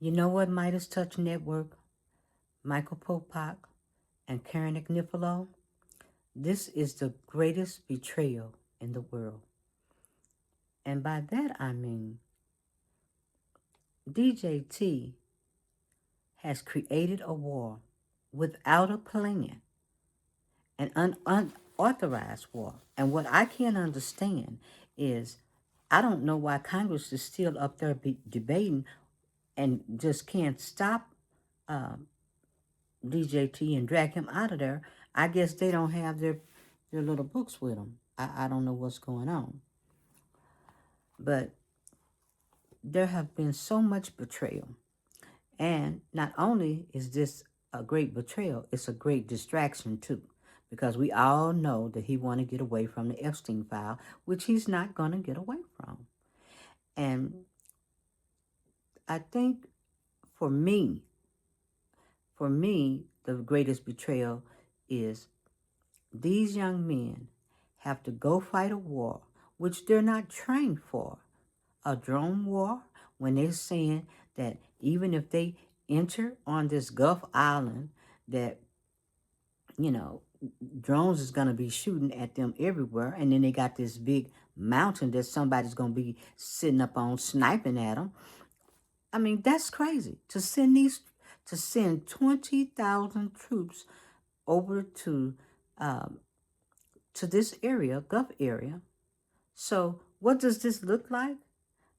You know what, Midas Touch Network, Michael Popak, and Karen Agnifilo? This is the greatest betrayal in the world. And by that I mean DJT has created a war without a plan, an unauthorized war. And what I can't understand is I don't know why Congress is still up there debating and just can't stop DJT and drag him out of there. I guess they don't have their little books with them. I don't know what's going on. But there have been so much betrayal. And not only is this a great betrayal, it's a great distraction too. Because we all know that he want to get away from the Epstein file, which he's not going to get away from. And I think for me, the greatest betrayal is these young men have to go fight a war which they're not trained for. A drone war, when they're saying that even if they enter on this Gulf island, that, drones is going to be shooting at them everywhere. And then they got this big mountain that somebody's going to be sitting up on sniping at them. I mean, that's crazy. To send 20,000 troops over to this area, Gulf area. So what does this look like?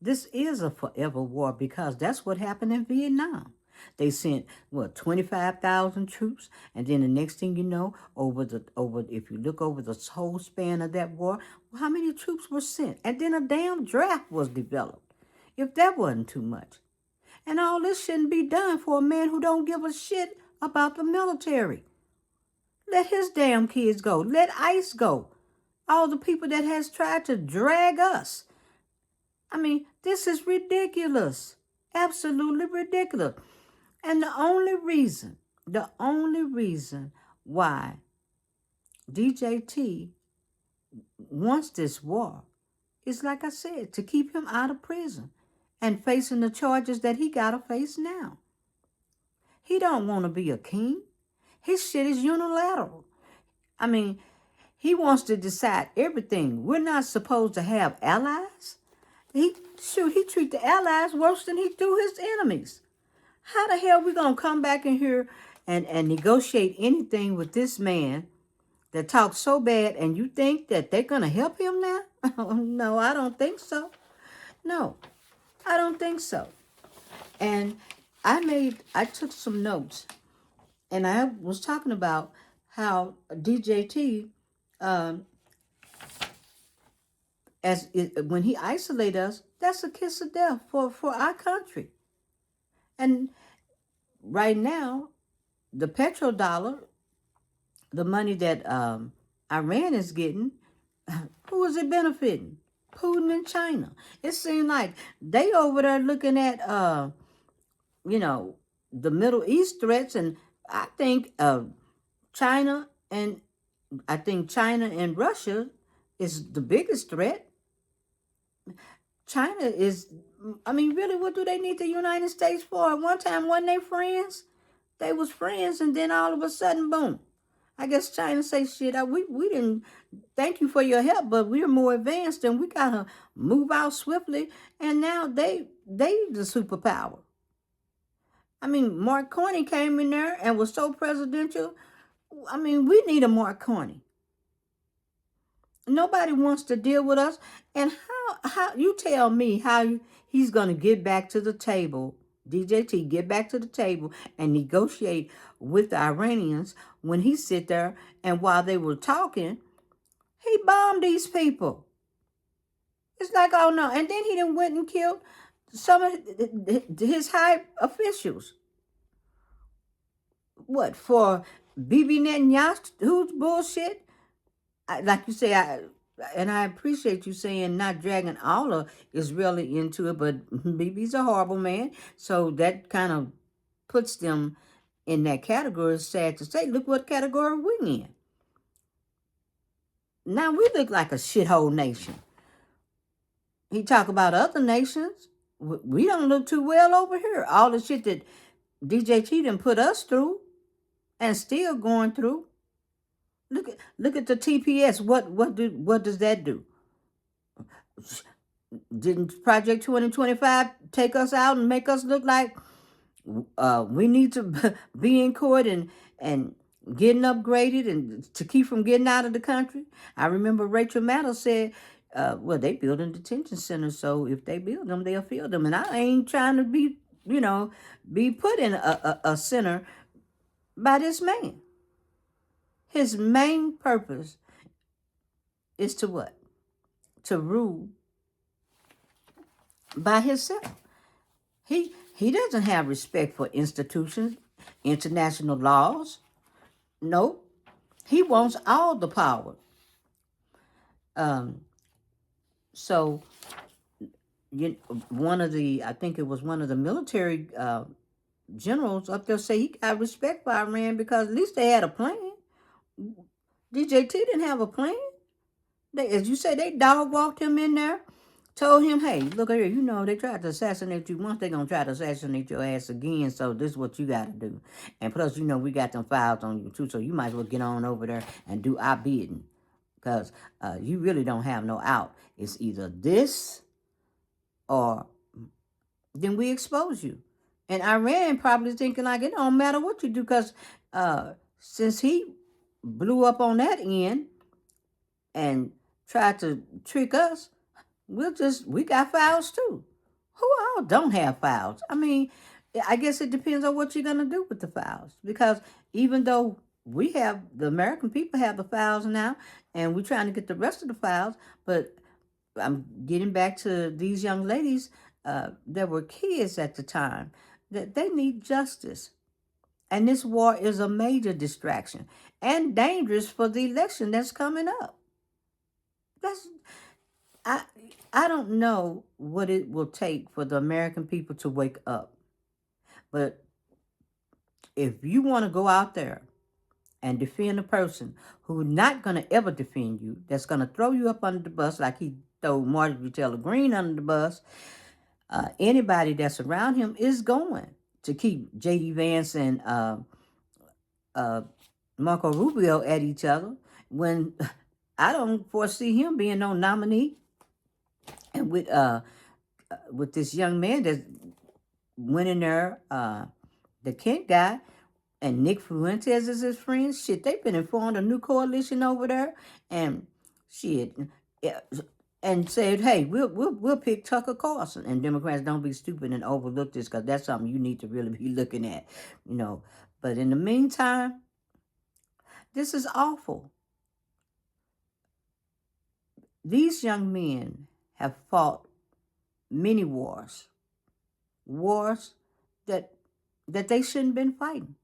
This is a forever war because that's what happened in Vietnam. They sent 25,000 troops, and then the next thing you know, if you look over the whole span of that war, how many troops were sent? And then a damn draft was developed. If that wasn't too much. And all this shouldn't be done for a man who don't give a shit about the military. Let his damn kids go. Let ICE go. All the people that has tried to drag us. I mean, this is ridiculous. Absolutely ridiculous. And the only reason why DJT wants this war is, like I said, to keep him out of prison and facing the charges that he got to face now. He don't want to be a king. His shit is unilateral. I mean, he wants to decide everything. We're not supposed to have allies. He treat the allies worse than he do his enemies. How the hell we gonna come back in here and negotiate anything with this man that talks so bad, and you think that they're gonna help him now? No, I don't think so. No, I don't think so. And I took some notes, and I was talking about how DJT, when he isolate us, that's a kiss of death for our country. And right now, the petrodollar, the money that Iran is getting, who is it benefiting? Putin and China. It seems like they over there looking at, the Middle East threats, and I think China and Russia is the biggest threat. China is, really, what do they need the United States for? At one time, wasn't they friends? They was friends, and then all of a sudden, boom. I guess China say, shit, we didn't thank you for your help, but we're more advanced and we gotta move out swiftly. And now they the superpower. Mark Carney came in there and was so presidential. We need a Mark Carney. Nobody wants to deal with us. And how you tell me how he's gonna get back to the table, DJT, get back to the table and negotiate with the Iranians when he sit there and while they were talking, he bombed these people. It's like, oh no. And then he done went and killed some of his high officials. What, for Bibi Netanyahu's bullshit? Like you say, I appreciate you saying not dragging Allah is really into it, but Bibi's a horrible man. So that kind of puts them in that category. It's sad to say. Look what category we're in. Now we look like a shithole nation. He talk about other nations. We don't look too well over here. All the shit that DJT done put us through and still going through. Look at the TPS. What does that do? Didn't Project 2025 take us out and make us look like we need to be in court and getting upgraded and to keep from getting out of the country? I remember Rachel Maddow said, well, they building detention centers, so if they build them, they'll fill them. And I ain't trying to be put in a center by this man. His main purpose is to what? To rule by himself. He doesn't have respect for institutions, international laws. No, he wants all the power. So I think it was one of the military generals up there say he got respect for Iran because at least they had a plan. DJT didn't have a plan. As you say, they dog walked him in there, told him, hey, look here, they tried to assassinate you once, they're going to try to assassinate your ass again, so this is what you got to do. And plus, we got them files on you too, so you might as well get on over there and do our bidding because you really don't have no out. It's either this or then we expose you. And Iran probably thinking like it don't matter what you do because since he blew up on that end and tried to trick us, we got files too. Who all don't have files? I mean, I guess it depends on what you're going to do with the files. Because even though the American people have the files now, and we're trying to get the rest of the files, but I'm getting back to these young ladies that were kids at the time, that they need justice. And this war is a major distraction and dangerous for the election that's coming up. I don't know what it will take for the American people to wake up. But if you want to go out there and defend a person who's not going to ever defend you, that's going to throw you up under the bus like he threw Marjorie Taylor Greene under the bus, anybody that's around him is going to keep J.D. Vance and Marco Rubio at each other when I don't foresee him being no nominee. And with this young man that went in there, the Kent guy, and Nick Fuentes is his friend. Shit, they've been informed a new coalition over there, and shit, and said, hey, we'll pick Tucker Carlson. And Democrats, don't be stupid and overlook this because that's something you need to really be looking at, But in the meantime, this is awful. These young men have fought many wars that they shouldn't have been fighting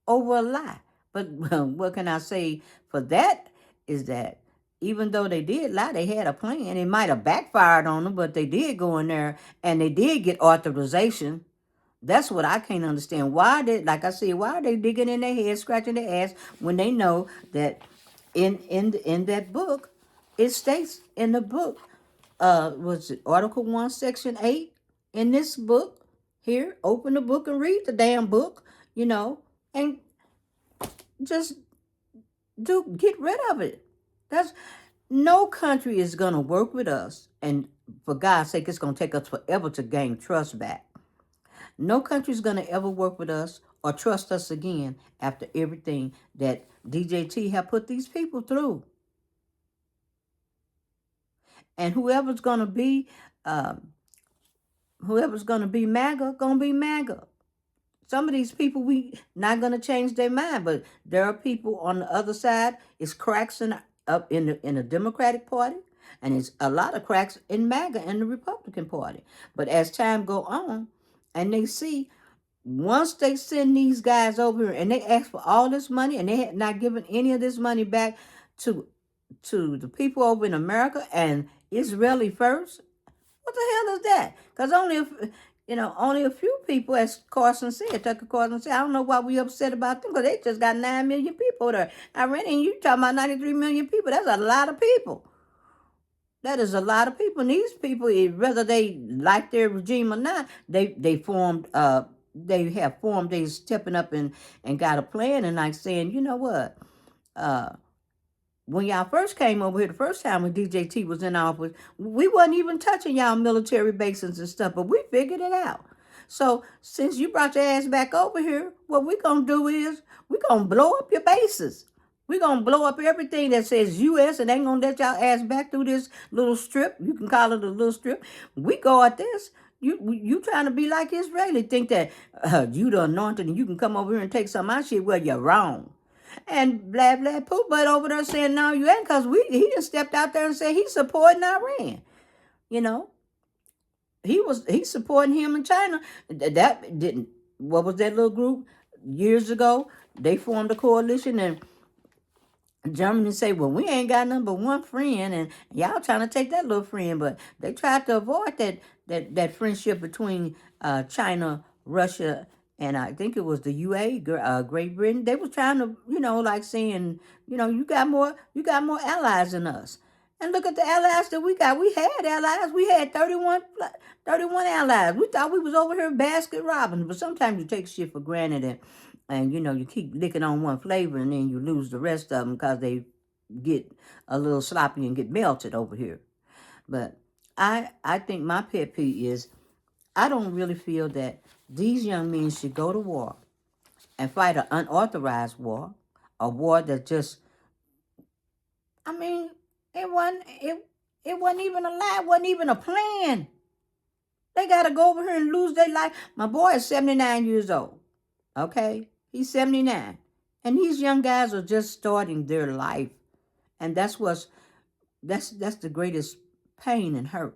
over a lie. But what can I say for that is that even though they did lie, they had a plan. It might have backfired on them, but they did go in there and they did get authorization. That's what I can't understand. Why are they digging in their head, scratching their ass when they know that in that book, it states in the book, was it Article 1, Section 8 in this book here? Open the book and read the damn book, and just get rid of it. No country is going to work with us, and for God's sake, it's going to take us forever to gain trust back. No country is going to ever work with us or trust us again after everything that DJT have put these people through. And whoever's going to be MAGA, going to be MAGA. Some of these people, we not going to change their mind, but there are people on the other side. It's cracks up in the Democratic Party, and it's a lot of cracks in MAGA and the Republican Party. But as time go on, and they see, once they send these guys over here and they ask for all this money, and they had not given any of this money back to the people over in America and Israeli first, what the hell is that? Because only a few people, as Tucker Carlson said, I don't know why we upset about them because they just got 9 million people there. Iran, and you talking about 93 million people. That's a lot of people. That is a lot of people. And these people, whether they like their regime or not, they formed they have formed, they stepping up and got a plan and like saying, you know what? Uh when y'all first came over here the first time when DJT was in office, we wasn't even touching y'all military bases and stuff, but we figured it out. So since you brought your ass back over here, what we gonna do is we gonna blow up your bases. We gonna blow up everything that says U.S. and ain't gonna let y'all ass back through this little strip. You can call it a little strip. We go at this. You trying to be like Israeli? Think that you the anointed and you can come over here and take some of my shit? Well, you're wrong. And blah blah poop butt over there saying no you ain't, because he just stepped out there and said he's supporting Iran. You know, he's supporting him in China. That didn't, what was that little group years ago? They formed a coalition and Germany say, well, we ain't got nothing but one friend, and y'all trying to take that little friend, but they tried to avoid that friendship between China, Russia, and I think it was the UA, Great Britain. They was trying to, like saying, you got more allies than us. And look at the allies that we got. We had allies. We had 31 allies. We thought we was over here basket robbing, but sometimes you take shit for granted and you keep licking on one flavor and then you lose the rest of them because they get a little sloppy and get melted over here. But I think my pet peeve is I don't really feel that these young men should go to war and fight an unauthorized war, a war that just, I mean, it wasn't even a lie, wasn't even a plan. They got to go over here and lose their life. My boy is 79 years old. Okay? He's 79. And these young guys are just starting their life. And that's the greatest pain and hurt.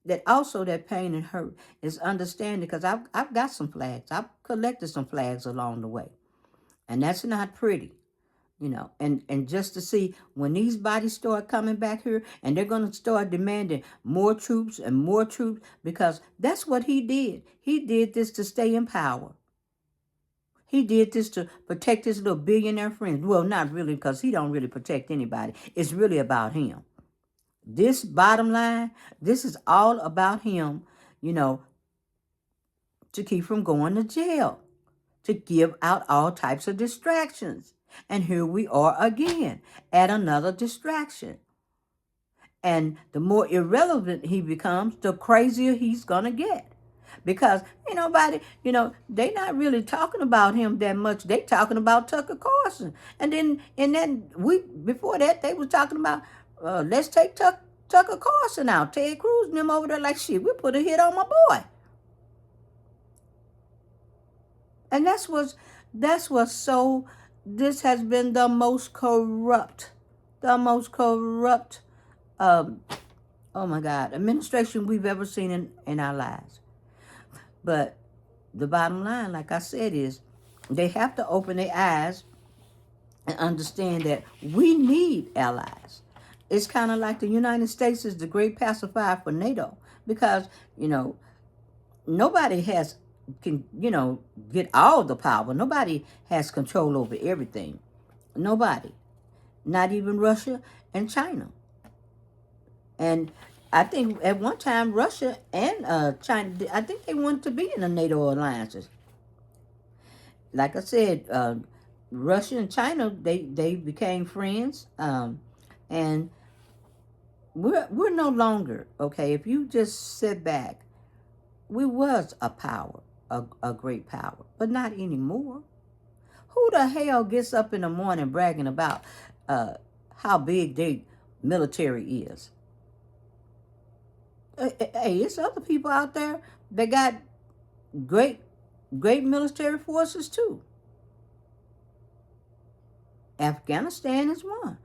That pain and hurt is understanding, because I've got some flags. I've collected some flags along the way. And that's not pretty. And just to see when these bodies start coming back here and they're going to start demanding more troops and more troops, because that's what he did. He did this to stay in power. He did this to protect his little billionaire friends. Well, not really, because he don't really protect anybody. It's really about him. This bottom line, this is all about him, to keep from going to jail, to give out all types of distractions. And here we are again at another distraction. And the more irrelevant he becomes, the crazier he's going to get. Because ain't nobody, they not really talking about him that much. They talking about Tucker Carlson. And then week before that, they was talking about, let's take Tucker Carlson out. Ted Cruz and them over there like, shit, we put a hit on my boy. And this has been the most corrupt, oh my God, administration we've ever seen in our lives. But the bottom line, like I said, is they have to open their eyes and understand that we need allies. It's kind of like the United States is the great pacifier for NATO, because, nobody can get all the power. Nobody has control over everything. Nobody. Not even Russia and China. And I think at one time Russia and China, I think they wanted to be in the NATO alliances. Like I said, Russia and China, they became friends, and we're no longer, okay. If you just sit back, we was a power, a great power, but not anymore. Who the hell gets up in the morning bragging about how big their military is? Hey, it's other people out there that got great military forces too. Afghanistan is one.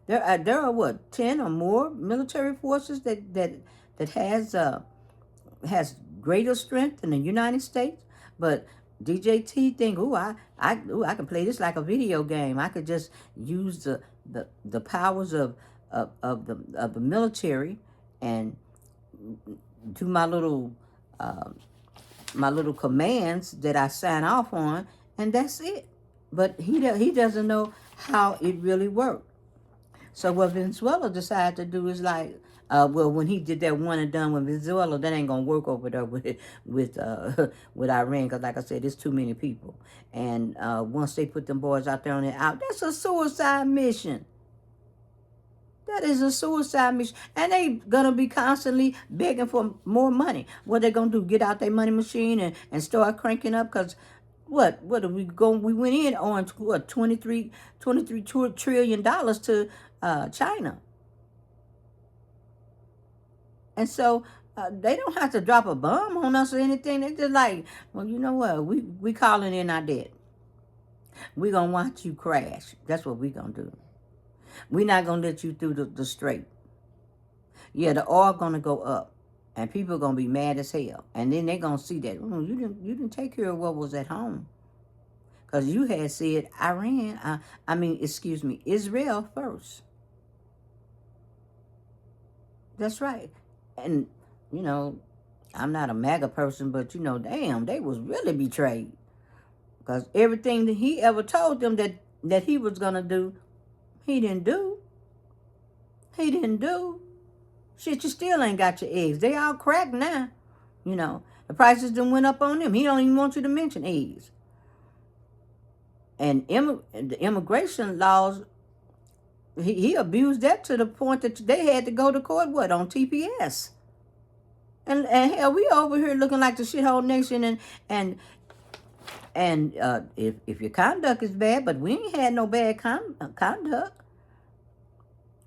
There are what, 10 or more military forces that has greater strength than the United States. But DJT think, I can play this like a video game. I could just use the powers of the military and do my little commands that I sign off on, and that's it. But he doesn't know how it really works. So what Venezuela decided to do is like, well, when he did that one and done with Venezuela, that ain't gonna work over there with with Iran, because like I said, there's too many people. And once they put them boys out there on it out, that's a suicide mission. That is a suicide mission. And they gonna be constantly begging for more money. What they gonna do? Get out their money machine and start cranking up? Because what are we going? We went in on what, 23 trillion dollars to China. And so they don't have to drop a bomb on us or anything. They just like, well, you know what? We calling in our debt. We gonna watch you crash. That's what we gonna do. We not gonna let you through the strait. Yeah, the oil gonna go up, and people gonna be mad as hell. And then they gonna see that you didn't take care of what was at home, because you had said Iran. Excuse me, Israel first. That's right. And you know, I'm not a MAGA person, but you know, damn, they was really betrayed, because everything that he ever told them that he was gonna do, he didn't do. He didn't do. Shit, you still ain't got your eggs. They all cracked now. You know, the prices done went up on them. He don't even want you to mention eggs. And the immigration laws, he abused that to the point that they had to go to court, on TPS. And hell, we over here looking like the shithole nation, and if your conduct is bad, but we ain't had no bad conduct.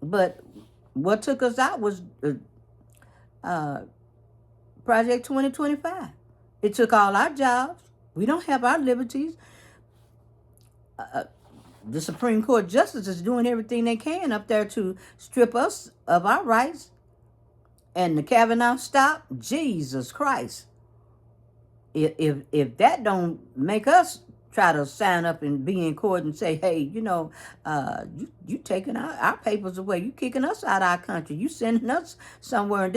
But what took us out was Project 2025. It took all our jobs. We don't have our liberties. The Supreme Court justice is doing everything they can up there to strip us of our rights. And the Kavanaugh stop, Jesus Christ. If that don't make us try to sign up and be in court and say, hey, you taking our papers away, you kicking us out of our country, you sending us somewhere.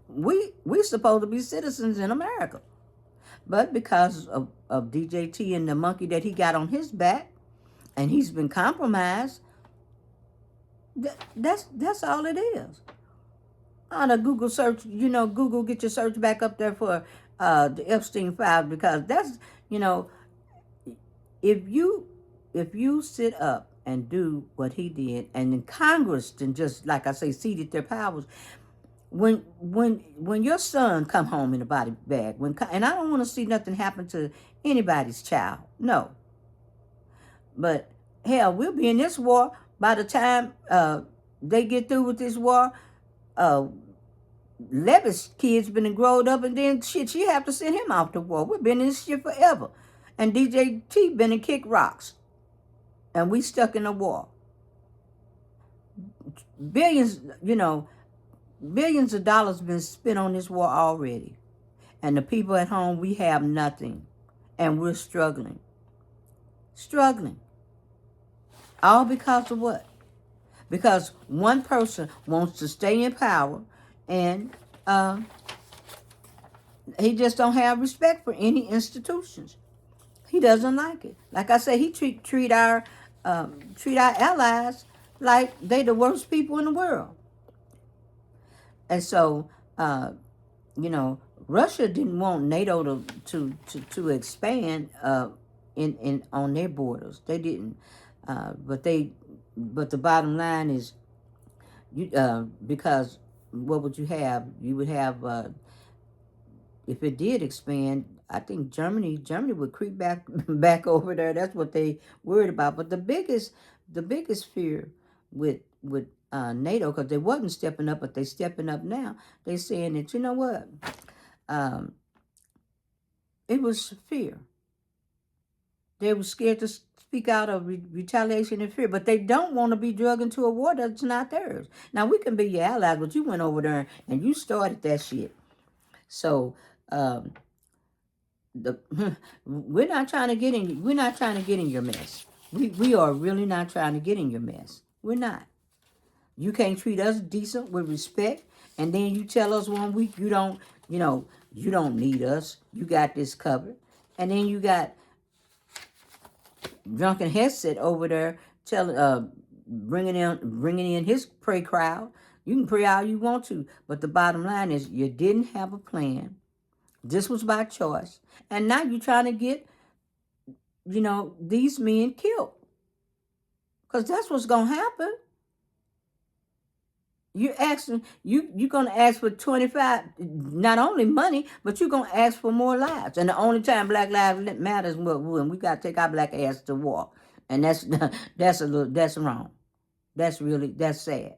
We supposed to be citizens in America. But because of DJT and the monkey that he got on his back, and he's been compromised, that's all it is. On a Google search, Google, get your search back up there for the Epstein file, because that's, if you sit up and do what he did, and then Congress then just, like I say, ceded their powers. When your son come home in a body bag, and I don't want to see nothing happen to anybody's child, no. But hell, we'll be in this war by the time they get through with this war. Levis kids been growed up, and then shit, she have to send him off to war. We've been in this shit forever. And DJ T been in kick rocks. And we stuck in a war. Billions of dollars been spent on this war already. And the people at home, we have nothing. And we're struggling. Struggling. All because of what? Because one person wants to stay in power, and he just don't have respect for any institutions. He doesn't like it. Like I say, he treat our allies like they the worst people in the world. And so, Russia didn't want NATO to expand in on their borders. They didn't. But the bottom line is, because what would you have? You would have, if it did expand, I think Germany would creep back over there. That's what they worried about. But the biggest fear with NATO, because they wasn't stepping up, but they stepping up now. They saying that, you know what? It was fear. They were scared to speak out of retaliation and fear, but they don't want to be drugged into a war that's not theirs. Now, we can be your allies, but you went over there and you started that shit. So we're not trying to get in. We're not trying to get in your mess. We are really not trying to get in your mess. We're not. You can't treat us decent with respect, and then you tell us 1 week you don't need us. You got this covered, and then you got drunken headset over there telling bringing in his prey crowd. You can pray all you want to, but the bottom line is you didn't have a plan. This was by choice, and now you're trying to get these men killed because that's what's gonna happen. You're gonna ask for 25, not only money, but you're gonna ask for more lives. And the only time Black Lives Matter is when we gotta take our black ass to war, and that's that's wrong. That's sad.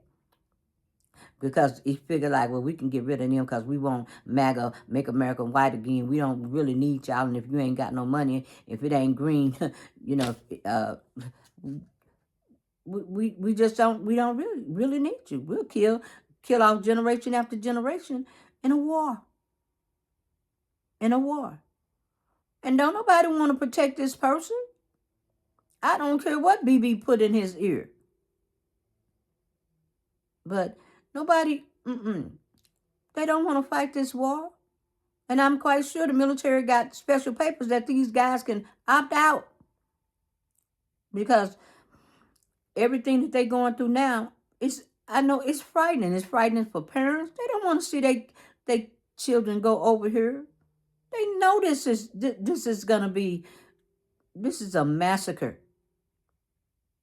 Because he figured like, well, we can get rid of them because we won't MAGA, make America white again. We don't really need y'all, and if you ain't got no money, if it ain't green, you know, uh, we just don't really need you. We'll kill off generation after generation in a war. In a war. And don't nobody want to protect this person. I don't care what BB put in his ear. But nobody, they don't want to fight this war. And I'm quite sure the military got special papers that these guys can opt out. Because everything that they're going through now, I know it's frightening. It's frightening for parents. They don't want to see they children go over here. They know this is a massacre.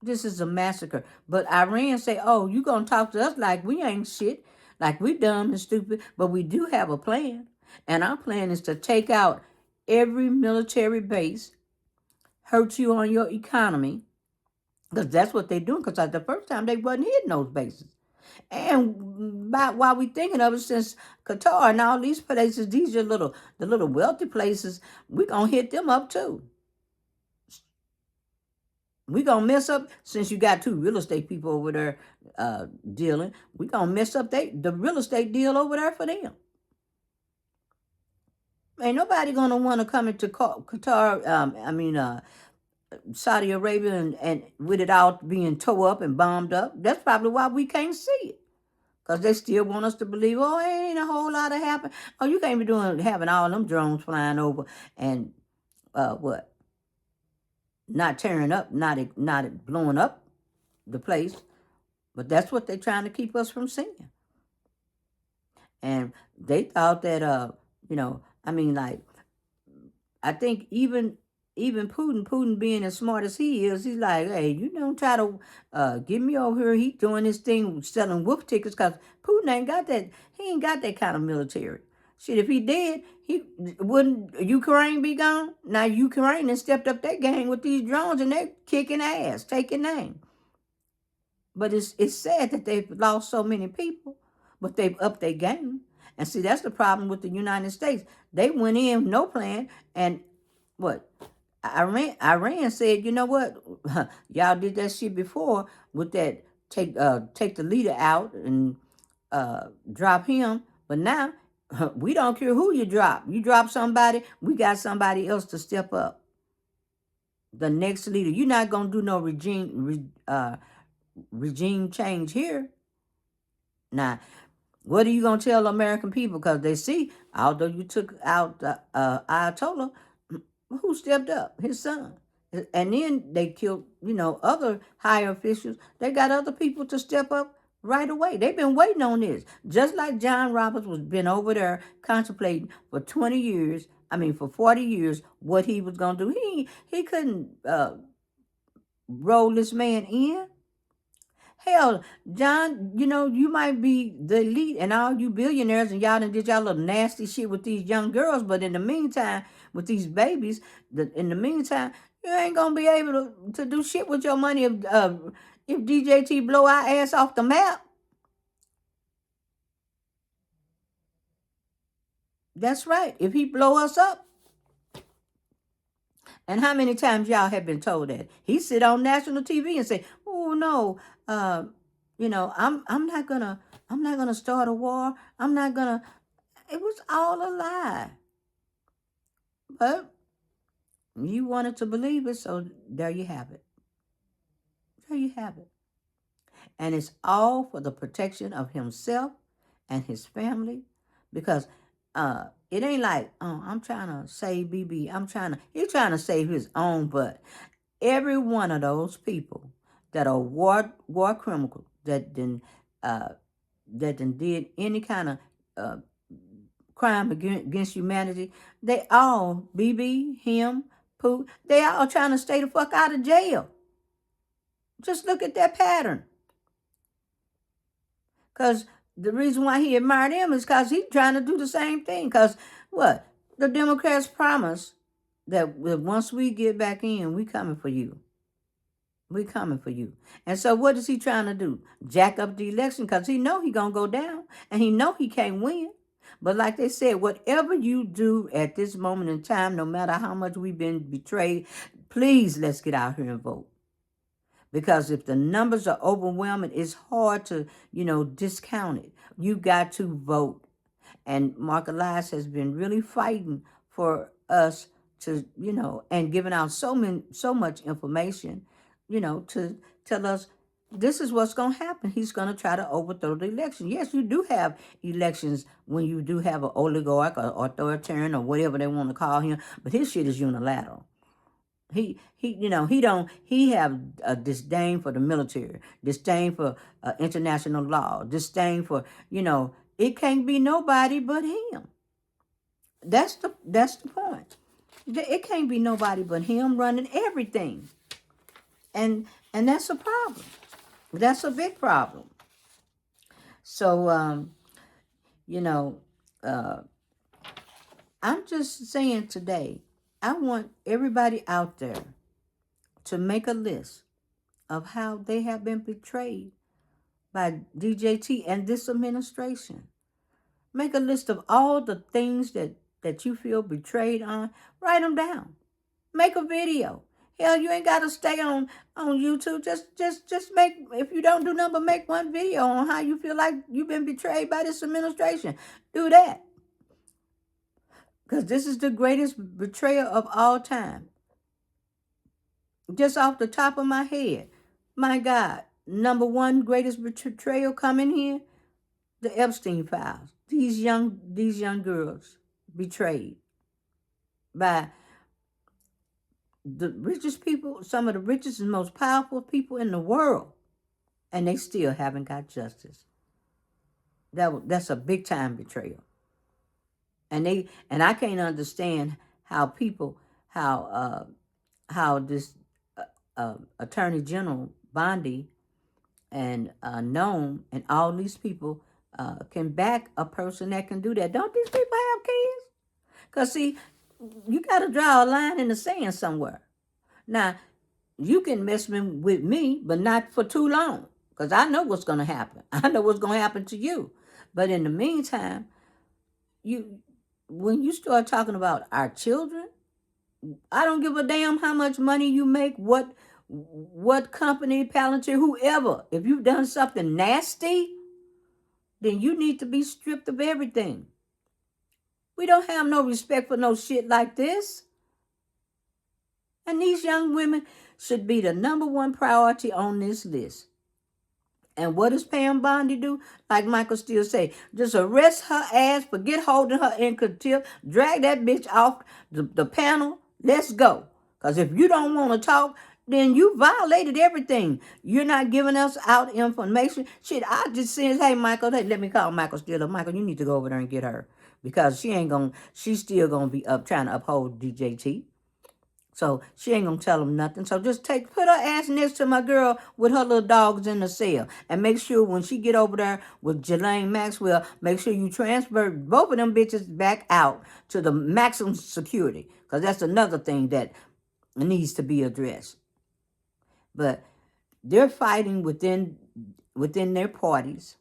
This is a massacre. But Iran say, oh, you going to talk to us like we ain't shit, like we dumb and stupid, but we do have a plan. And our plan is to take out every military base, hurt you on your economy, because that's what they're doing, because the first time they wasn't hitting those bases. And while we thinking of it, since Qatar and all these places, these are the little wealthy places, we're going to hit them up too. We're going to mess up, since you got two real estate people over there dealing, we're going to mess up the real estate deal over there for them. Ain't nobody going to want to come into Qatar, Saudi Arabia, and with it all being tore up and bombed up. That's probably why we can't see it. Because they still want us to believe, oh, ain't a whole lot of happen. Oh, you can't be having all them drones flying over and what? Not tearing up, not blowing up the place. But that's what they're trying to keep us from seeing. And they thought that, I think even Putin being as smart as he is, he's like, hey, you don't try to get me over here. He doing this thing selling wolf tickets because Putin ain't got that. He ain't got that kind of military. Shit, if he did, wouldn't Ukraine be gone? Now Ukraine has stepped up their game with these drones and they're kicking ass, taking names. But it's sad that they've lost so many people, but they've upped their game. And see, that's the problem with the United States. They went in, no plan, and what? Iran said, you know what? Y'all did that shit before with that take the leader out and drop him. But now, we don't care who you drop. You drop somebody, we got somebody else to step up. The next leader. You're not going to do no regime change here. Now, what are you going to tell American people? Because they see, although you took out Ayatollah, who stepped up? His son. And then they killed, other higher officials. They got other people to step up right away. They've been waiting on this. Just like John Roberts was been over there contemplating for 20 years, for 40 years, what he was going to do. He couldn't roll this man in. Hell, John, you might be the elite and all you billionaires and y'all done did y'all little nasty shit with these young girls, but in the meantime, with these babies, in the meantime, you ain't gonna be able to do shit with your money if DJT blow our ass off the map. That's right. If he blow us up. And how many times y'all have been told that? He sit on national TV and say, "Oh no, I'm not gonna start a war. I'm not gonna." It was all a lie. But you wanted to believe it, so there you have it. There you have it. And it's all for the protection of himself and his family, because it ain't like, oh, I'm trying to save BB. He's trying to save his own butt. Every one of those people that are war criminals uh, that did any kind of uh, crime against humanity. They all, BB, him, Pooh, they all trying to stay the fuck out of jail. Just look at that pattern. Because the reason why he admired him is because he's trying to do the same thing. Because what? The Democrats promise that once we get back in, we coming for you. We coming for you. And so what is he trying to do? Jack up the election because he know he going to go down and he know he can't win. But like they said, whatever you do at this moment in time, no matter how much we've been betrayed, please let's get out here and vote. Because if the numbers are overwhelming, it's hard to, discount it. You got to vote. And Mark Elias has been really fighting for us to, and giving out so much information, to tell us this is what's going to happen. He's going to try to overthrow the election. Yes, you do have elections when you do have an oligarch or authoritarian or whatever they want to call him, but his shit is unilateral. He have a disdain for the military, disdain for international law, disdain for, it can't be nobody but him. That's the point. It can't be nobody but him running everything. And that's a problem. That's a big problem. So, I'm just saying today, I want everybody out there to make a list of how they have been betrayed by DJT and this administration. Make a list of all the things that you feel betrayed on. Write them down. Make a video. Hell, you ain't got to stay on YouTube. Just make, if you don't do nothing but make one video on how you feel like you've been betrayed by this administration. Do that. Because this is the greatest betrayal of all time. Just off the top of my head, my God, number one greatest betrayal coming here, the Epstein files. These young girls betrayed by the richest people, some of the richest and most powerful people in the world, and they still haven't got justice. That's a big time betrayal. And I can't understand how this Attorney General Bondi and Noam and all these people can back a person that can do that. Don't these people have kids? Because, see, you got to draw a line in the sand somewhere. Now, you can mess with me, but not for too long, because I know what's going to happen. I know what's going to happen to you. But in the meantime, when you start talking about our children, I don't give a damn how much money you make, what company, Palantir, whoever. If you've done something nasty, then you need to be stripped of everything. We don't have no respect for no shit like this. And these young women should be the number one priority on this list. And what does Pam Bondi do? Like Michael Steele say, just arrest her ass, forget holding her in contempt, drag that bitch off the panel, let's go. Because if you don't want to talk, then you violated everything. You're not giving us out information. Shit, I just said, hey, Michael, let me call Michael Steele. Michael, you need to go over there and get her. Because she's still going to be up trying to uphold DJT. So she ain't going to tell him nothing. So just put her ass next to my girl with her little dogs in the cell. And make sure when she get over there with Ghislaine Maxwell, make sure you transfer both of them bitches back out to the maximum security. Because that's another thing that needs to be addressed. But they're fighting within their parties.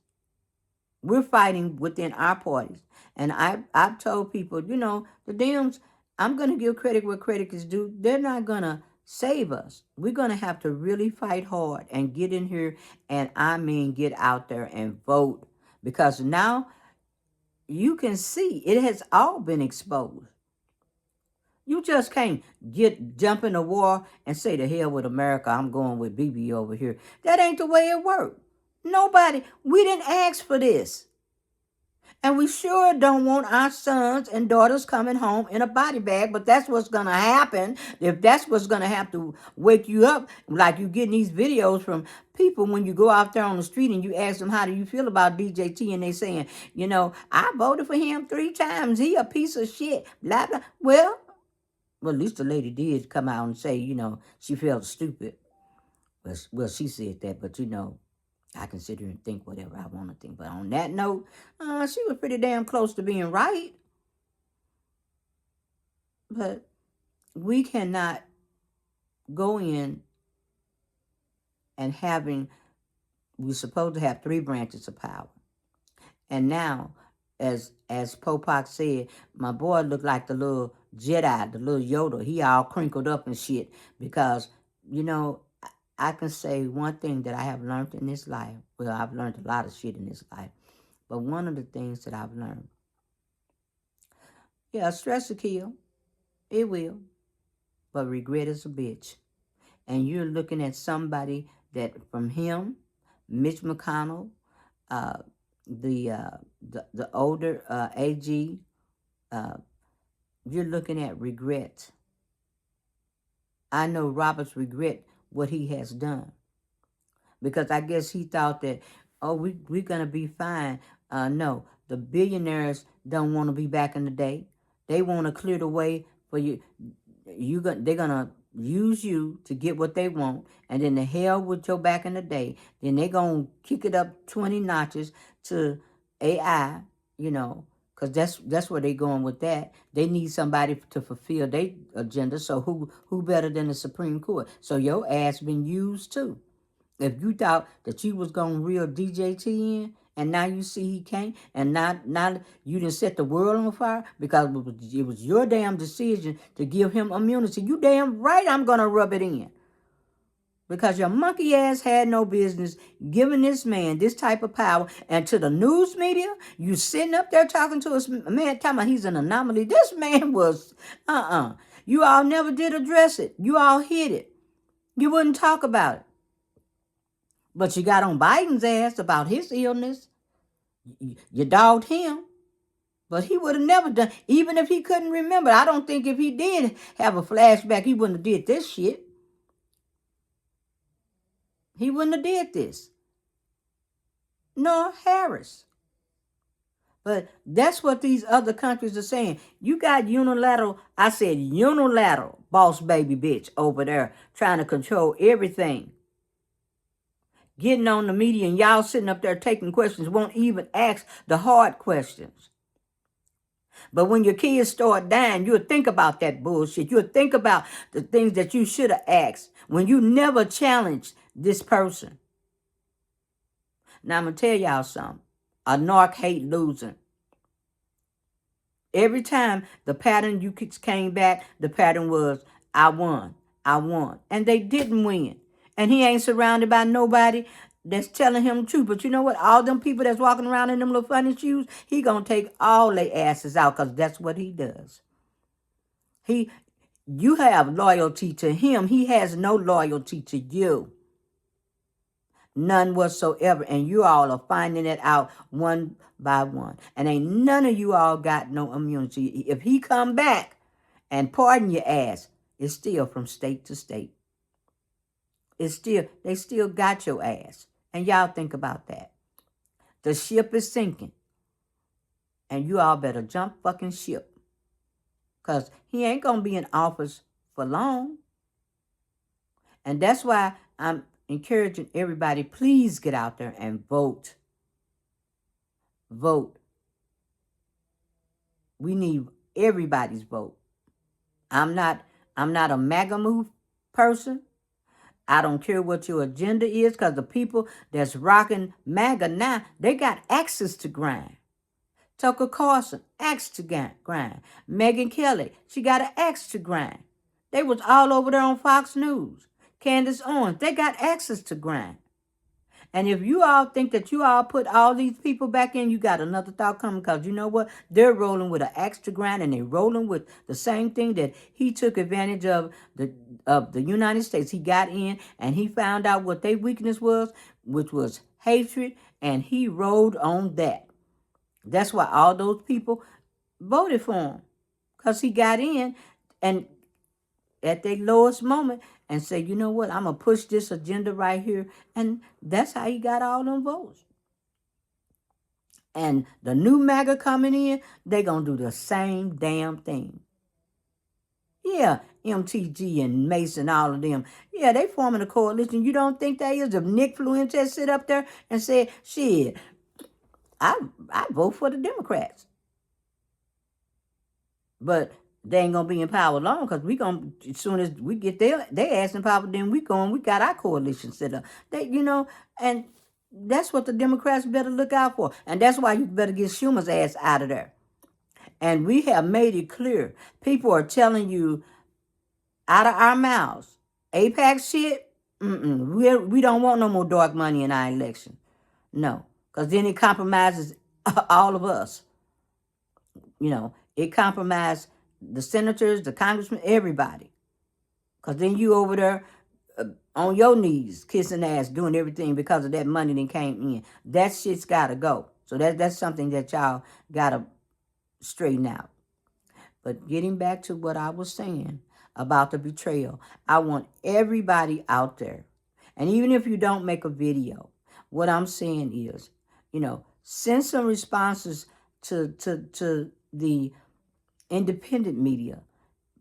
We're fighting within our parties. And I've told people, the Dems, I'm going to give credit where credit is due. They're not going to save us. We're going to have to really fight hard and get in here and, get out there and vote. Because now you can see it has all been exposed. You just can't jump in a war and say, to hell with America, I'm going with BB over here. That ain't the way it works. We didn't ask for this. And we sure don't want our sons and daughters coming home in a body bag, but that's what's going to happen. If that's what's going to have to wake you up, like you getting these videos from people when you go out there on the street and you ask them, how do you feel about DJT? And they saying, I voted for him 3 times. He a piece of shit, blah, blah. Well, at least the lady did come out and say, she felt stupid. Well, she said that, but I can sit here and think whatever I want to think. But on that note, she was pretty damn close to being right. But we cannot go in and we're supposed to have 3 branches of power. And now, as Popak said, my boy looked like the little Jedi, the little Yoda. He all crinkled up and shit. Because, I can say one thing that I have learned in this life. Well, I've learned a lot of shit in this life. But one of the things that I've learned, stress will kill. It will. But regret is a bitch. And you're looking at somebody that from him, Mitch McConnell, the older AG, you're looking at regret. I know Roberts regret what he has done. Because I guess he thought that, we're going to be fine. No, the billionaires don't want to be back in the day. They want to clear the way for you. They're going to use you to get what they want. And then the hell with your back in the day. Then they're going to kick it up 20 notches to AI, because that's where they're going with that. They need somebody to fulfill their agenda. So who better than the Supreme Court? So your ass been used too. If you thought that you was going to reel DJT in, and now you see he can't, and now you didn't set the world on fire because it was your damn decision to give him immunity. You damn right I'm going to rub it in. Because your monkey ass had no business giving this man this type of power. And to the news media, you sitting up there talking to us, man, talking about he's an anomaly. This man was, You all never did address it. You all hid it. You wouldn't talk about it. But you got on Biden's ass about his illness. You dogged him. But he would have never done, even if he couldn't remember. I don't think if he did have a flashback, he wouldn't have did this shit. He wouldn't have did this. Nor Harris. But that's what these other countries are saying. You got unilateral boss baby bitch over there trying to control everything. Getting on the media and y'all sitting up there taking questions, won't even ask the hard questions. But when your kids start dying, you'll think about that bullshit. You'll think about the things that you should have asked when you never challenged this person. Now, I'm going to tell y'all something. A narc hate losing. Every time the pattern you came back, the pattern was, I won. And they didn't win. And he ain't surrounded by nobody that's telling him the truth. But you know what? All them people that's walking around in them little funny shoes, he gonna take all their asses out because that's what he does. You have loyalty to him. He has no loyalty to you. None whatsoever. And you all are finding it out one by one. And ain't none of you all got no immunity. If he come back and pardon your ass, it's still from state to state. They still got your ass. And y'all think about that. The ship is sinking. And you all better jump fucking ship. Because he ain't going to be in office for long. And that's why I'm encouraging everybody, please get out there and vote. Vote. We need everybody's vote. I'm not a MAGA move person. I don't care what your agenda is, because the people that's rocking MAGA now, they got access to grind. Tucker Carlson, axe to grind. Megyn Kelly, she got an axe to grind. They was all over there on Fox News. Candace Owens, they got access to grind. And if you all think that you all put all these people back in, you got another thought coming, because you know what? They're rolling with an axe to grind, and they're rolling with the same thing that he took advantage of the United States. He got in and he found out what their weakness was, which was hatred, and he rode on that. That's why all those people voted for him. Because he got in and at their lowest moment and said, you know what, I'm going to push this agenda right here. And that's how he got all them votes. And the new MAGA coming in, they going to do the same damn thing. Yeah, MTG and Mason, all of them. Yeah, they forming a coalition. You don't think that is? If Nick Fluentes sit up there and say, shit, I vote for the Democrats. But they ain't gonna be in power long because we gonna as soon as we get they ass in power, then we got our coalition set up. And that's what the Democrats better look out for. And that's why you better get Schumer's ass out of there. And we have made it clear. People are telling you out of our mouths, APAC shit, we don't want no more dark money in our election. No, because then it compromises all of us. It compromised the senators, the congressmen, everybody. Because then you over there on your knees, kissing ass, doing everything because of that money that came in. That shit's got to go. So that's something that y'all got to straighten out. But getting back to what I was saying about the betrayal, I want everybody out there, and even if you don't make a video, what I'm saying is, send some responses to the independent media.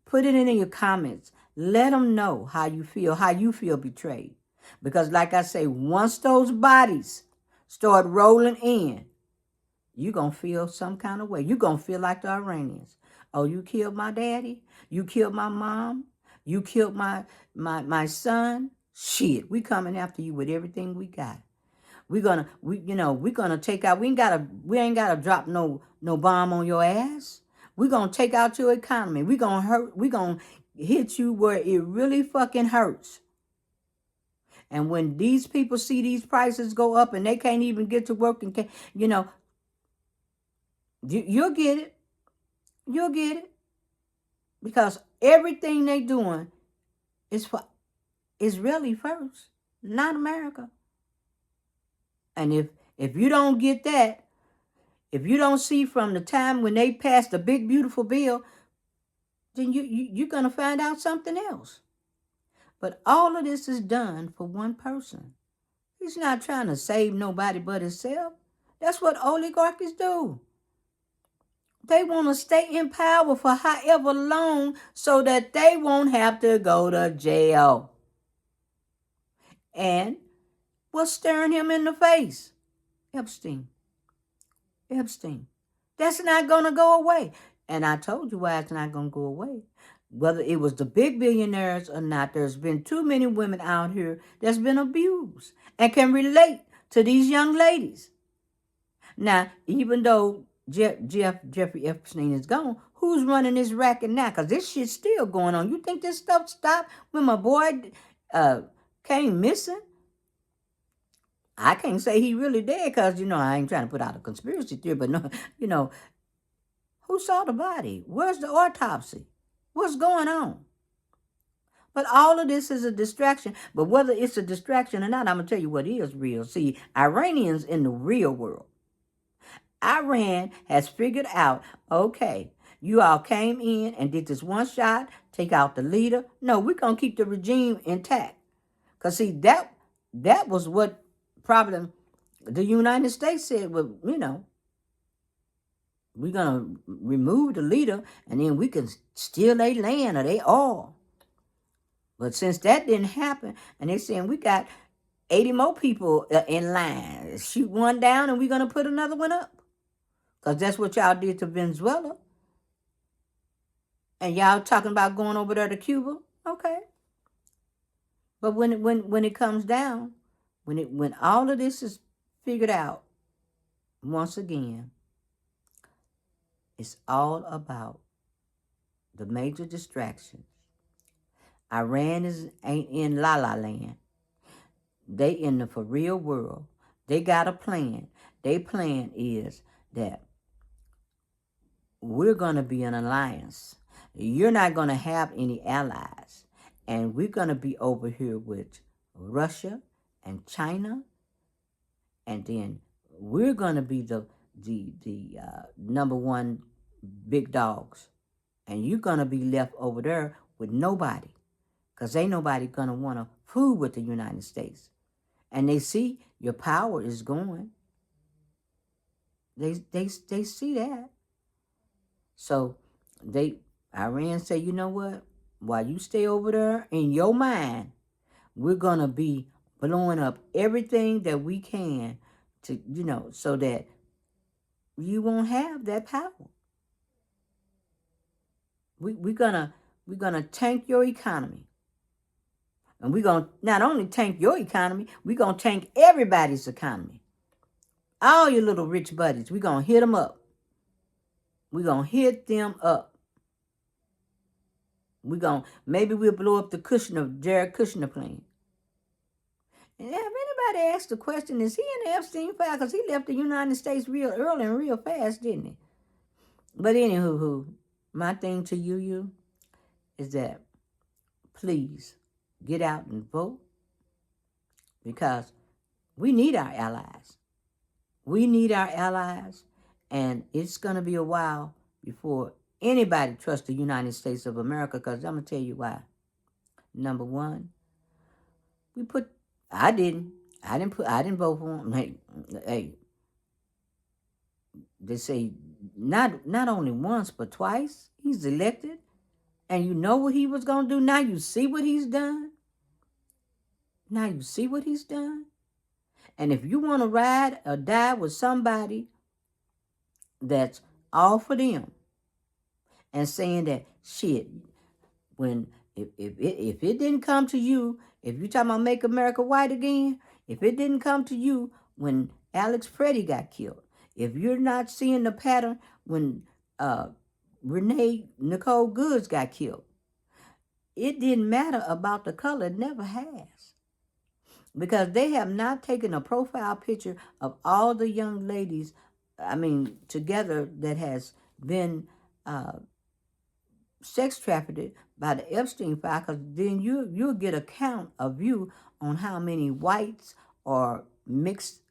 Put it in your comments. Let them know how you feel betrayed. Because like I say, once those bodies start rolling in, you're going to feel some kind of way. You're going to feel like the Iranians. Oh, you killed my daddy? You killed my mom? You killed my son? Shit, we coming after you with everything we got. We're gonna take out. We ain't gotta drop no bomb on your ass. We're gonna take out your economy. We're gonna hit you where it really fucking hurts. And when these people see these prices go up and they can't even get to work and you'll get it. You'll get it. Because everything they doing is for Israeli first, not America. And if you don't get that, if you don't see from the time when they passed the big beautiful bill, then you're going to find out something else. But all of this is done for one person. He's not trying to save nobody but himself. That's what oligarchs do. They want to stay in power for however long so that they won't have to go to jail. And what's staring him in the face? Epstein. That's not going to go away. And I told you why it's not going to go away. Whether it was the big billionaires or not, there's been too many women out here that's been abused and can relate to these young ladies. Now, even though Jeffrey Epstein is gone, who's running this racket now? Because this shit's still going on. You think this stuff stopped when my boy came missing? I can't say he really dead because, I ain't trying to put out a conspiracy theory, but no, who saw the body? Where's the autopsy? What's going on? But all of this is a distraction. But whether it's a distraction or not, I'm going to tell you what is real. See, Iranians in the real world. Iran has figured out, okay, you all came in and did this one shot, take out the leader. No, we're going to keep the regime intact. Because, see, that was what probably the United States said, well, we're going to remove the leader and then we can steal their land or their oil. But since that didn't happen, and they're saying we got 80 more people in line, shoot one down and we're going to put another one up. Because that's what y'all did to Venezuela. And y'all talking about going over there to Cuba? Okay. But when it comes down, when all of this is figured out, once again, it's all about the major distractions. Iran ain't in la la land. They in the for real world. They got a plan. Their plan is that we're going to be an alliance. You're not going to have any allies. And we're going to be over here with Russia and China. And then we're going to be the number one big dogs, and you're gonna be left over there with nobody, cause ain't nobody gonna want to fool with the United States, and they see your power is going. They see that, so they Iran say, you know what? While you stay over there in your mind, we're gonna be blowing up everything that we can to, so that you won't have that power. We're gonna tank your economy, and we're gonna not only tank your economy, we're gonna tank everybody's economy. All your little rich buddies, we're gonna hit them up. We're gonna hit them up. Maybe we'll blow up the Jared Kushner plane. And if anybody asks the question, is he in the Epstein file? Because he left the United States real early and real fast, didn't he? But anywho, my thing to you is that please get out and vote, because we need our allies. We need our allies, and it's going to be a while before anybody trusts the United States of America, because I'm going to tell you why. Number one, I didn't vote for him. Hey, they say not only once but twice he's elected, and you know what he was going to do. Now you see what he's done. And if you want to ride or die with somebody that's all for them and saying that shit, when if it didn't come to you, if you're talking about make America white again, if it didn't come to you when Alex Freddie got killed, if you're not seeing the pattern when Renee Nicole Goods got killed, it didn't matter about the color. It never has. Because they have not taken a profile picture of all the young ladies, together, that has been sex trafficked by the Epstein file, because then you'll get a count of you on how many whites or mixed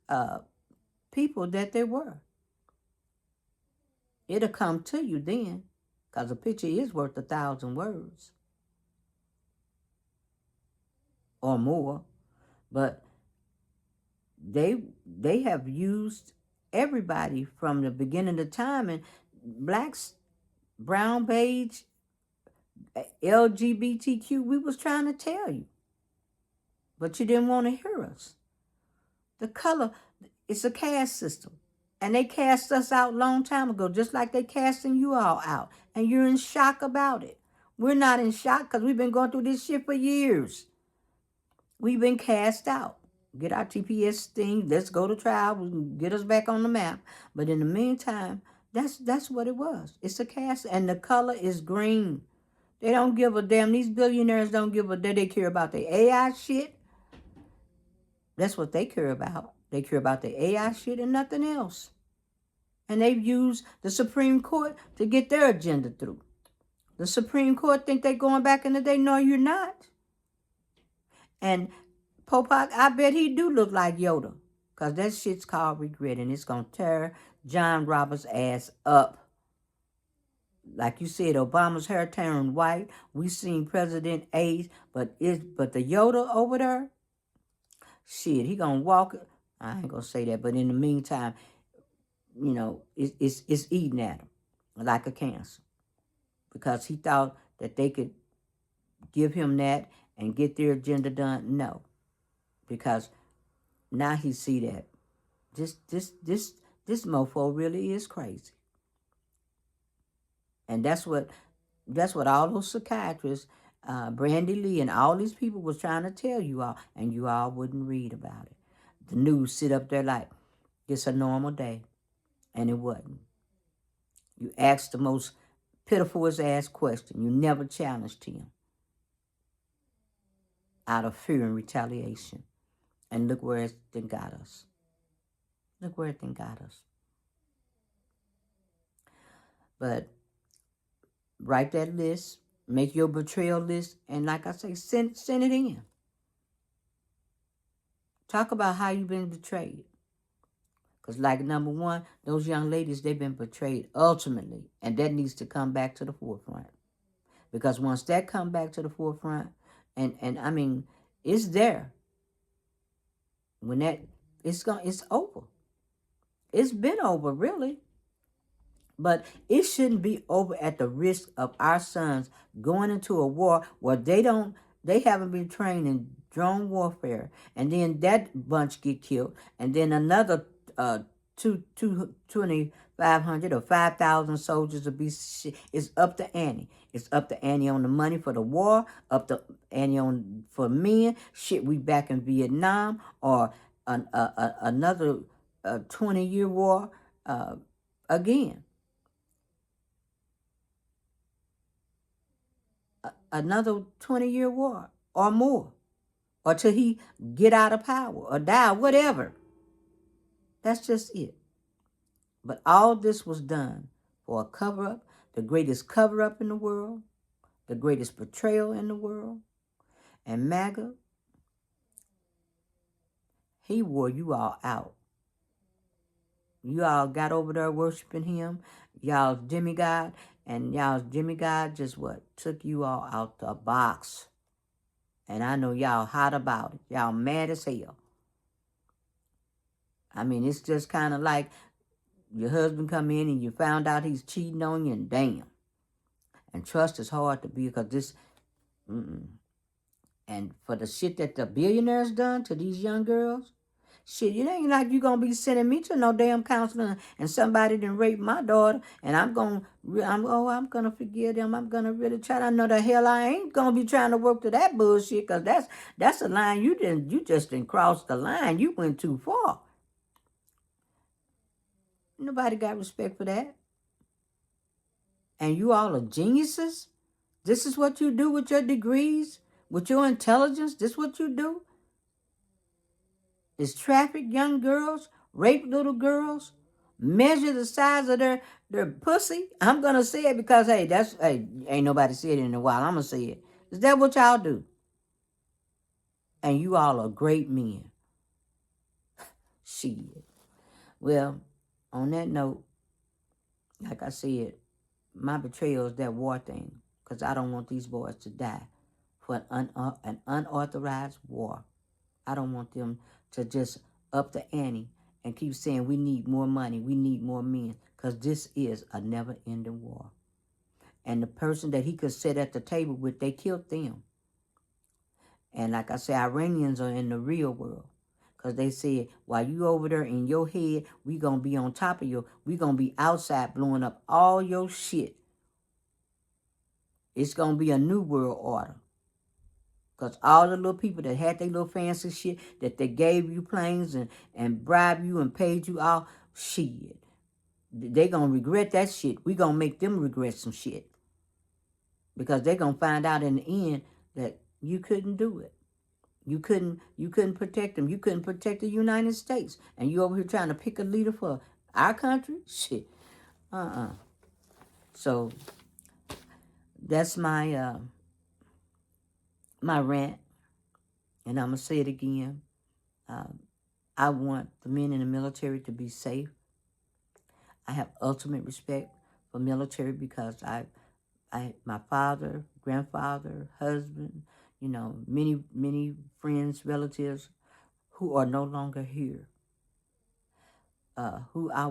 people that there were. It'll come to you then, because a picture is worth 1,000 words or more. But they have used everybody from the beginning of time, and blacks, brown, beige, LGBTQ, we was trying to tell you, but you didn't want to hear us. The color, it's a caste system, and they cast us out a long time ago, just like they casting you all out, and you're in shock about it. We're not in shock, because we've been going through this shit for years. We've been cast out. Get our TPS thing. Let's go to trial. We can get us back on the map. But in the meantime, that's what it was. It's a cast, and the color is green. They don't give a damn. These billionaires don't give a damn. They care about the AI shit. That's what they care about. They care about the AI shit and nothing else. And they've used the Supreme Court to get their agenda through. The Supreme Court think they're going back in the day. No, you're not. And Popak, I bet he do look like Yoda, because that shit's called regret, and it's going to tear John Roberts' ass up. Like you said, Obama's hair turned white. We seen President age, but the Yoda over there, shit, he going to walk. I ain't going to say that, but in the meantime, it's eating at him like a cancer, because he thought that they could give him that and get their agenda done. No. Because now he see that this mofo really is crazy. And that's what all those psychiatrists, Brandy Lee, and all these people was trying to tell you all, and you all wouldn't read about it. The news sit up there like it's a normal day, and it wasn't. You asked the most pitiful ass question. You never challenged him out of fear and retaliation. And look where it then got us. But write that list, make your betrayal list, and like I say, send it in. Talk about how you've been betrayed. Because like number one, those young ladies, they've been portrayed ultimately. And that needs to come back to the forefront. Because once that come back to the forefront, and I mean, it's there. When that, it's over. It's been over, really. But it shouldn't be over at the risk of our sons going into a war where they haven't been trained in drone warfare, and then that bunch get killed, and then another 2,500 or 5,000 soldiers will be. It's up to Annie. It's up to Annie on the money for the war. Up to Annie on for men. Shit, we back in Vietnam or another 20-year war again. Another 20-year war or more, or till he get out of power or die, whatever. That's just it. But all this was done for a cover-up, the greatest cover-up in the world, the greatest betrayal in the world. And MAGA, he wore you all out. You all got over there worshiping him, y'all's demigod, and y'all's demigod just what? Took you all out the box. And I know y'all hot about it. Y'all mad as hell. I mean, it's just kind of like your husband come in and you found out he's cheating on you, and damn. And trust is hard to be because this, and for the shit that the billionaires done to these young girls, shit, it ain't like you gonna be sending me to no damn counselor and somebody done raped my daughter and I'm gonna forgive them. I'm gonna really try. I know the hell I ain't gonna be trying to work to that bullshit because that's a line you just didn't cross the line. You went too far. Nobody got respect for that. And you all are geniuses? This is what you do with your degrees? With your intelligence? This is what you do? Is traffic young girls? Rape little girls? Measure the size of their pussy? I'm going to say it because, hey, ain't nobody said it in a while. I'm going to say it. Is that what y'all do? And you all are great men. Shit. Well, on that note, like I said, my betrayal is that war thing because I don't want these boys to die for an unauthorized war. I don't want them to just up the ante and keep saying we need more money, we need more men, because this is a never-ending war. And the person that he could sit at the table with, they killed them. And like I say, Iranians are in the real world. Because they said, while you over there in your head, we going to be on top of you. We going to be outside blowing up all your shit. It's going to be a new world order. Because all the little people that had their little fancy shit, that they gave you planes and bribed you and paid you all, shit. They going to regret that shit. We going to make them regret some shit. Because they going to find out in the end that you couldn't do it. You couldn't protect them. You couldn't protect the United States. And you over here trying to pick a leader for our country? Shit. So that's my my rant. And I'm going to say it again. I want the men in the military to be safe. I have ultimate respect for military because my father, grandfather, husband, many friends, relatives who are no longer here, who I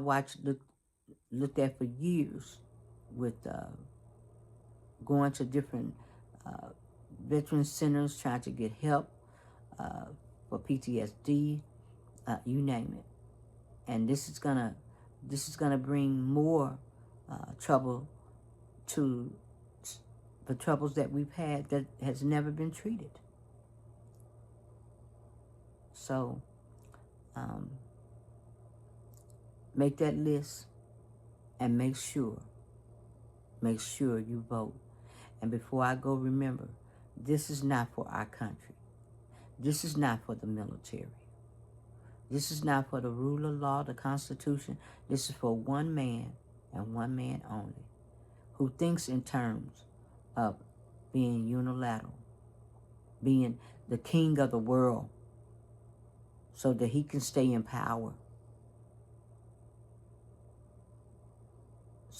looked at for years with going to different veteran centers, trying to get help for PTSD, you name it. And this is gonna bring more trouble to the troubles that we've had that has never been treated. So make that list and make sure you vote. And before I go, remember, this is not for our country. This is not for the military. This is not for the rule of law, the Constitution. This is for one man and one man only, who thinks in terms of being unilateral, being the king of the world, so that he can stay in power.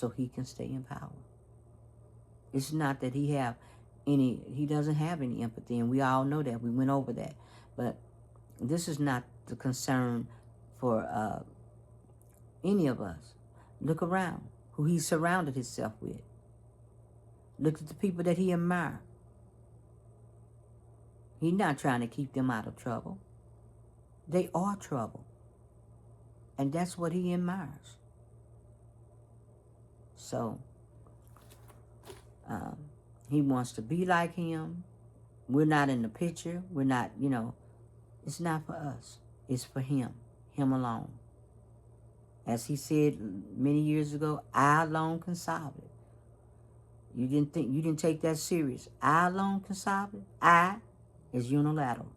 so he can stay in power. It's not that he doesn't have any empathy, and we all know that. We went over that. But this is not the concern for any of us. Look around, who he surrounded himself with. Look at the people that he admired. He's not trying to keep them out of trouble. They are trouble. And that's what he admires. So, he wants to be like him. We're not in the picture. We're not, it's not for us. It's for him alone. As he said many years ago, I alone can solve it. You didn't take that serious. I alone can solve it. I is unilateral,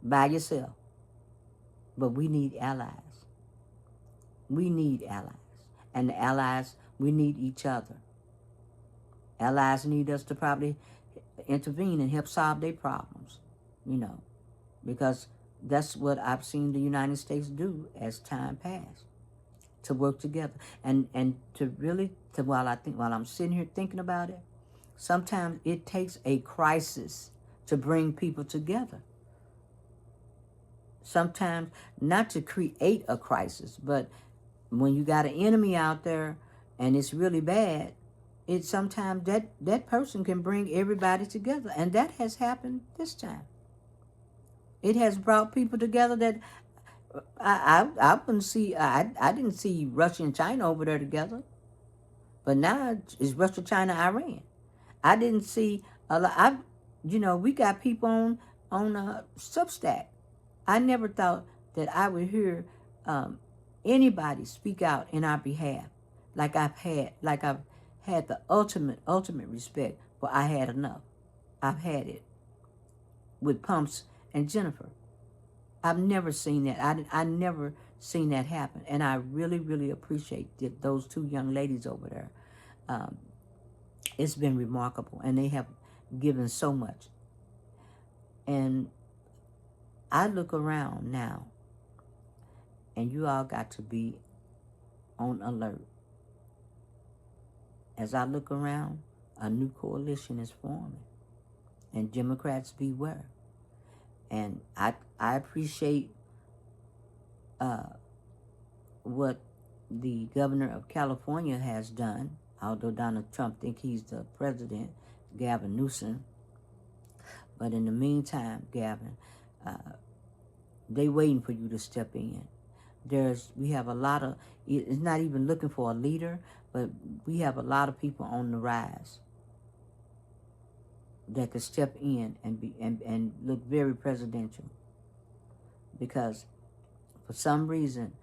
by yourself. But we need allies. We need allies. And the allies, we need each other. Allies need us to probably intervene and help solve their problems, because that's what I've seen the United States do as time passed, to work together. And to really, while I'm sitting here thinking about it, sometimes it takes a crisis to bring people together. Sometimes not to create a crisis, but when you got an enemy out there and it's really bad, it sometimes that person can bring everybody together. And that has happened this time. It has brought people together that I wouldn't see. I didn't see Russia and China over there together. But now it's Russia, China, Iran. I didn't see a lot. We got people on Substack. I never thought that I would hear anybody speak out in our behalf, like I've had the ultimate respect for I Had Enough. I've had it with Pumps and Jennifer. I've never seen that. I never seen that happen, and I really, really appreciate those two young ladies over there. It's been remarkable, and they have given so much. And I look around now, and you all got to be on alert. As I look around, a new coalition is forming, and Democrats beware. And I appreciate what the governor of California has done, although Donald Trump think he's the president, Gavin Newsom. But in the meantime, Gavin, they waiting for you to step in. We have a lot of, it's not even looking for a leader, but we have a lot of people on the rise that could step in and look very presidential. Because for some reason,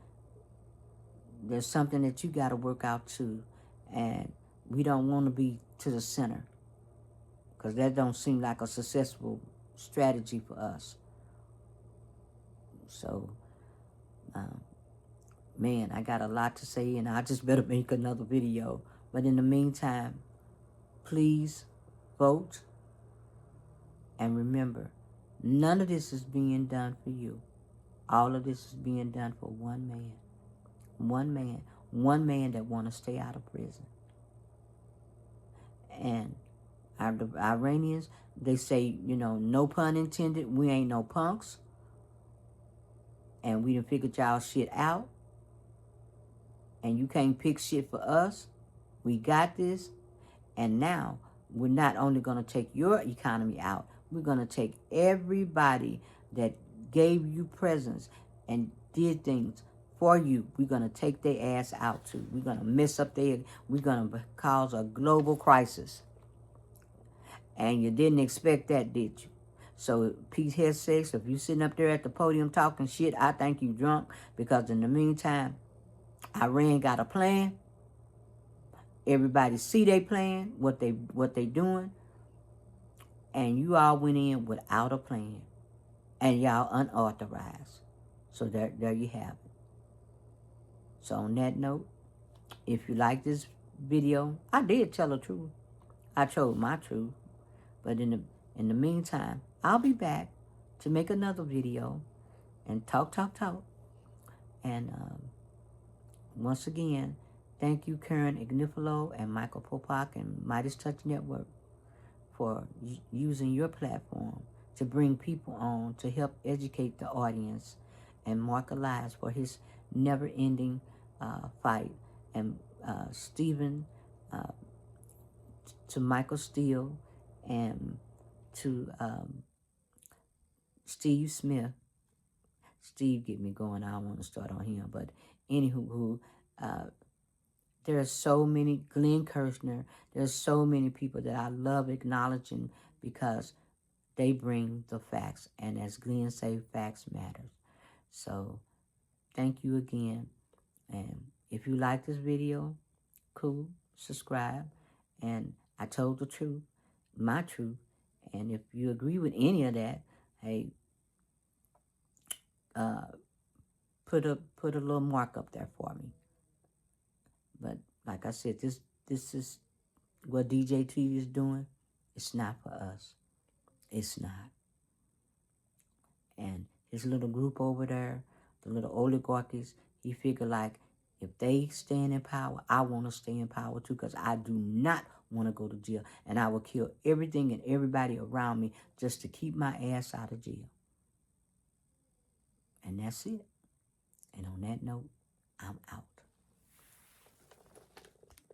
there's something that you got to work out too, and we don't want to be to the center, because that don't seem like a successful strategy for us. So, man, I got a lot to say, and I just better make another video. But in the meantime, please vote. And remember, none of this is being done for you. All of this is being done for one man. One man that want to stay out of prison. And the Iranians, they say, no pun intended, we ain't no punks. And we done figured y'all shit out. And you can't pick shit for us. We got this. And now, we're not only going to take your economy out, we're going to take everybody that gave you presents and did things for you. We're going to take their ass out too. We're going to mess up we're going to cause a global crisis. And you didn't expect that, did you? So, Pete has says, if you sitting up there at the podium talking shit, I think you drunk. Because in the meantime, Iran got a plan. Everybody see they plan, what they doing. And you all went in without a plan. And y'all unauthorized. So there you have it. So on that note, if you like this video, I did tell the truth. I told my truth. But in the meantime, I'll be back to make another video and talk. And once again, Thank you, Karen Ignifilo and Michael Popak and Midas Touch Network for using your platform to bring people on to help educate the audience and Mark Elias for his never-ending fight. And Stephen, uh, to Michael Steele, and to Steve Smith. Steve get me going. I don't want to start on him, but anywho, uh, there's so many, Glenn Kirshner, there's so many people that I love acknowledging because they bring the facts. And as Glenn say, facts matters. So thank you again. And if you like this video, cool, subscribe. And I told the truth, my truth. And if you agree with any of that, hey, uh, put a little mark up there for me. But like I said, this is what DJT is doing. It's not for us. It's not. And his little group over there, the little oligarchies, he figured like, if they stand in power, I want to stay in power too, because I do not want to go to jail. And I will kill everything and everybody around me just to keep my ass out of jail. And that's it. And on that note, I'm out.